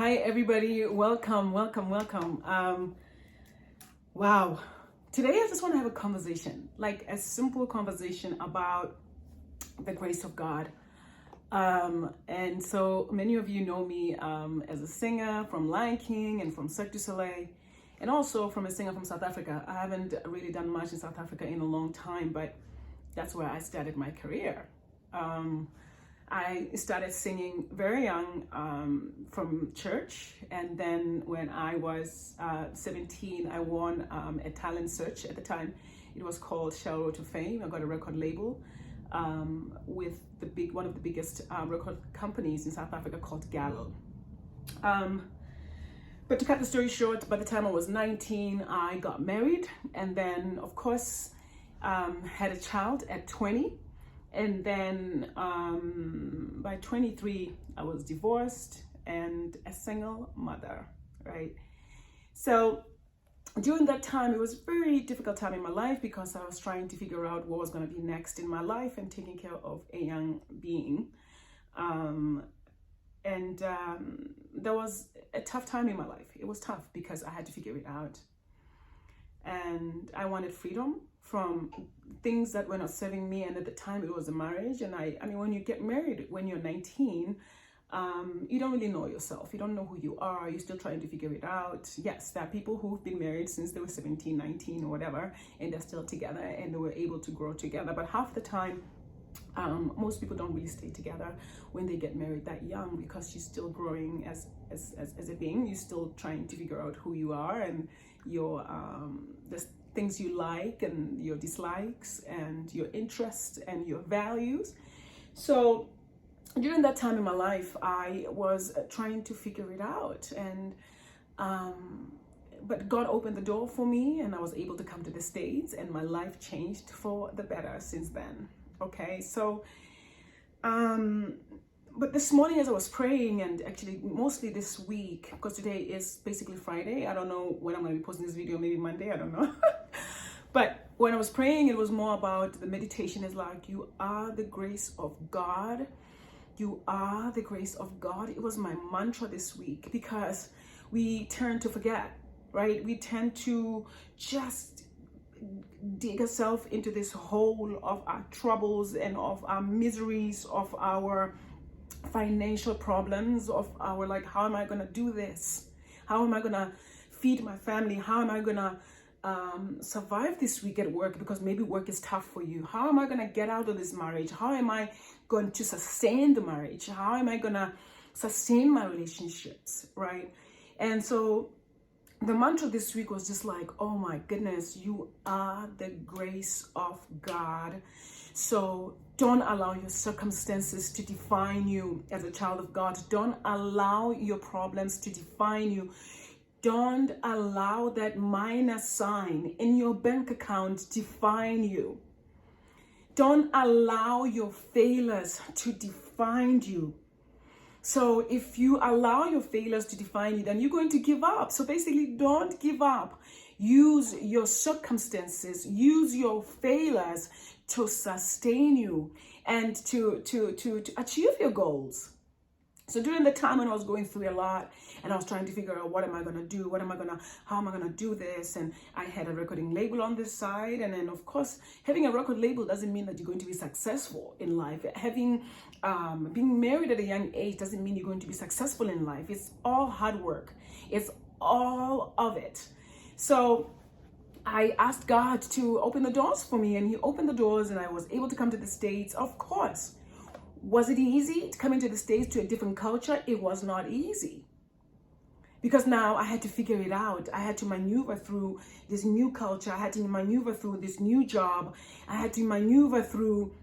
Hi, everybody. Welcome. Wow. Today, I just want to have a conversation, like a simple conversation about the grace of God. And so many of you know me as a singer from Lion King and from Cirque du Soleil, and also from a singer from South Africa. I haven't really done much in South Africa in a long time, but that's where I started my career. I started singing very young from church, and then when I was 17, I won a talent search. At the time, it was called Shell Road to Fame. I got a record label with one of the biggest record companies in South Africa called Gallo. But to cut the story short, by the time I was 19, I got married, and then, of course, had a child at 20. And then by 23, I was divorced and a single mother, right? So during that time, it was a very difficult time in my life because I was trying to figure out what was going to be next in my life and taking care of a young being. There was a tough time in my life. It was tough because I had to figure it out. And I wanted freedom from things that were not serving me. And at the time, it was a marriage. And I mean, when you get married, when you're 19, you don't really know yourself. You don't know who you are. You're still trying to figure it out. Yes, there are people who've been married since they were 17, 19 or whatever, and they're still together and they were able to grow together. But half the time, most people don't really stay together when they get married that young, because you're still growing as a being. You're still trying to figure out who you are and your the things you like and your dislikes and your interests and your values. So during that time in my life, I was trying to figure it out, and but God opened the door for me, and I was able to come to the States, and my life changed for the better since then. Okay, so but this morning as I was praying, and actually mostly this week, because today is basically Friday. I don't know when I'm going to be posting this video, maybe Monday, I don't know. But when I was praying, it was more about the meditation is like, you are the grace of God. You are the grace of God. It was my mantra this week, because we tend to forget, right? We tend to just dig ourselves into this hole of our troubles and of our miseries, of our financial problems, of our, like, how am I going to do this? How am I going to feed my family? How am I going to survive this week at work, because maybe work is tough for you? How am I going to get out of this marriage? How am I going to sustain the marriage? How am I going to sustain my relationships, right? And so the mantra this week was just like, oh my goodness, you are the grace of God. So don't allow your circumstances to define you as a child of God. Don't allow your problems to define you. Don't allow that minus sign in your bank account define you. Don't allow your failures to define you. So if you allow your failures to define you, then you're going to give up. So basically, don't give up. Use your circumstances, use your failures to sustain you and to achieve your goals. So during the time when I was going through a lot and I was trying to figure out what am I going to do? How am I going to do this? And I had a recording label on this side. And then, of course, having a record label doesn't mean that you're going to be successful in life. Being married at a young age doesn't mean you're going to be successful in life. It's all hard work. It's all of it. So I asked God to open the doors for me, and He opened the doors, and I was able to come to the States. Of course. Was it easy to come into the States, to a different culture? It was not easy, because now I had to figure it out. I had to maneuver through this new culture. I had to maneuver through this new job. I had to maneuver through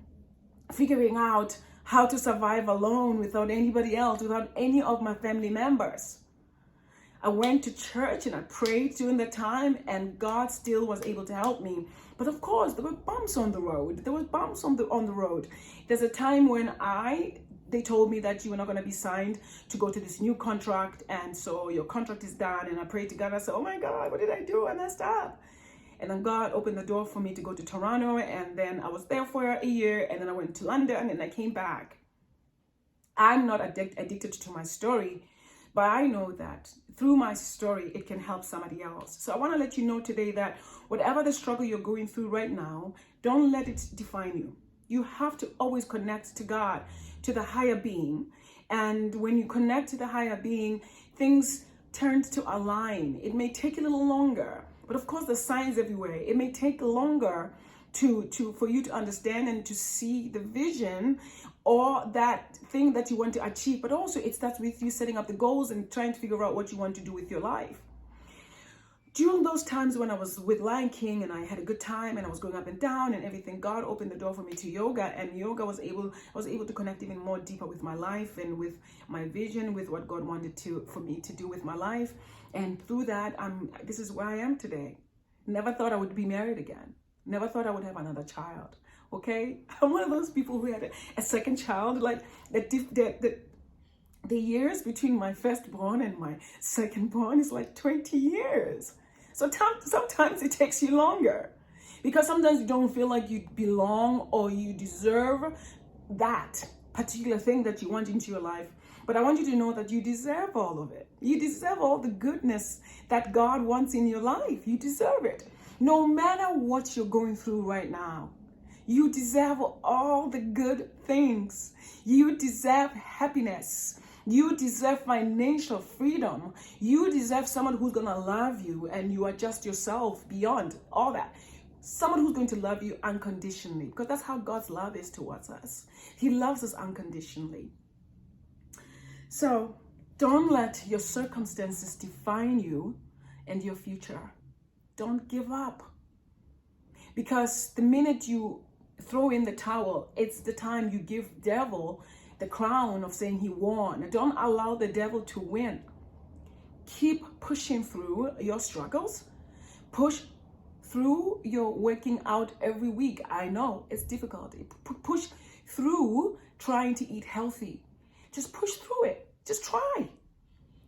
figuring out how to survive alone without anybody else, without any of my family members. I went to church and I prayed during that time, and God still was able to help me. But of course, there were bumps on the road. On the road. There's a time when they told me that you were not going to be signed to go to this new contract, and so your contract is done. And I prayed to God. I said, oh my God, what did I do? I messed up. And then God opened the door for me to go to Toronto, and then I was there for a year, and then I went to London, and I came back. I'm not addicted to my story, But I know that through my story, it can help somebody else. So I want to let you know today that whatever the struggle you're going through right now, don't let it define you. You have to always connect to God, to the higher being. And when you connect to the higher being, things tend to align. It may take a little longer, but of course, there's signs everywhere. It may take longer for you to understand and to see the vision or that thing that you want to achieve, but also it starts with you setting up the goals and trying to figure out what you want to do with your life. During those times when I was with Lion King and I had a good time and I was going up and down and everything, God opened the door for me to yoga, and yoga I was able to connect even more deeper with my life and with my vision, with what God wanted for me to do with my life. And through that, this is where I am today. Never thought I would be married again. Never thought I would have another child. Okay, I'm one of those people who had a second child. Like the years between my firstborn and my secondborn is like 20 years. So sometimes it takes you longer, because sometimes you don't feel like you belong or you deserve that particular thing that you want into your life. But I want you to know that you deserve all of it. You deserve all the goodness that God wants in your life. You deserve it. No matter what you're going through right now, you deserve all the good things. You deserve happiness. You deserve financial freedom. You deserve someone who's going to love you and you are just yourself beyond all that. Someone who's going to love you unconditionally, because that's how God's love is towards us. He loves us unconditionally. So don't let your circumstances define you and your future. Don't give up. Because the minute you throw in the towel, it's the time you give devil the crown of saying he won. Don't allow the devil to win. Keep pushing through your struggles. Push through your working out every week. I know it's difficult. Push through trying to eat healthy. Just push through it. Just try.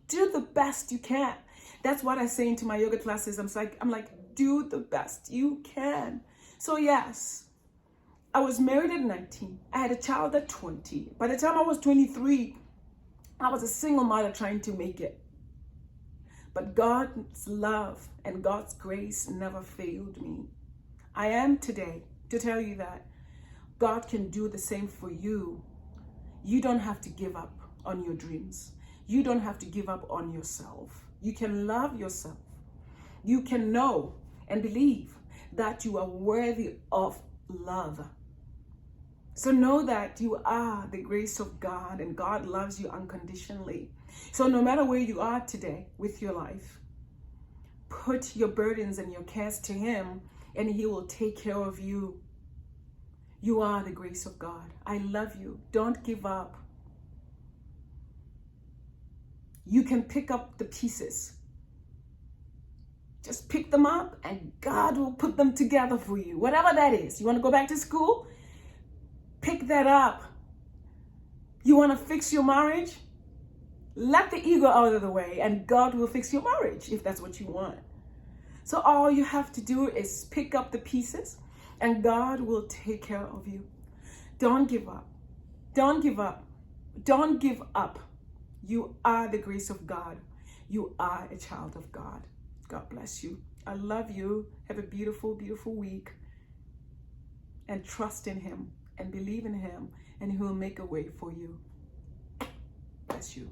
Do the best you can. That's what I say into my yoga classes. I'm like, do the best you can. So yes, I was married at 19. I had a child at 20. By the time I was 23, I was a single mother trying to make it. But God's love and God's grace never failed me. I am today to tell you that God can do the same for you. You don't have to give up on your dreams. You don't have to give up on yourself. You can love yourself. You can know and believe that you are worthy of love. So know that you are the grace of God and God loves you unconditionally. So no matter where you are today with your life, put your burdens and your cares to Him and He will take care of you. You are the grace of God. I love you. Don't give up. You can pick up the pieces. Just pick them up and God will put them together for you. Whatever that is. You want to go back to school? Pick that up. You want to fix your marriage? Let the ego out of the way and God will fix your marriage if that's what you want. So all you have to do is pick up the pieces and God will take care of you. Don't give up. Don't give up. Don't give up. You are the grace of God. You are a child of God. God bless you. I love you. Have a beautiful, beautiful week. And trust in Him and believe in Him and He will make a way for you. Bless you.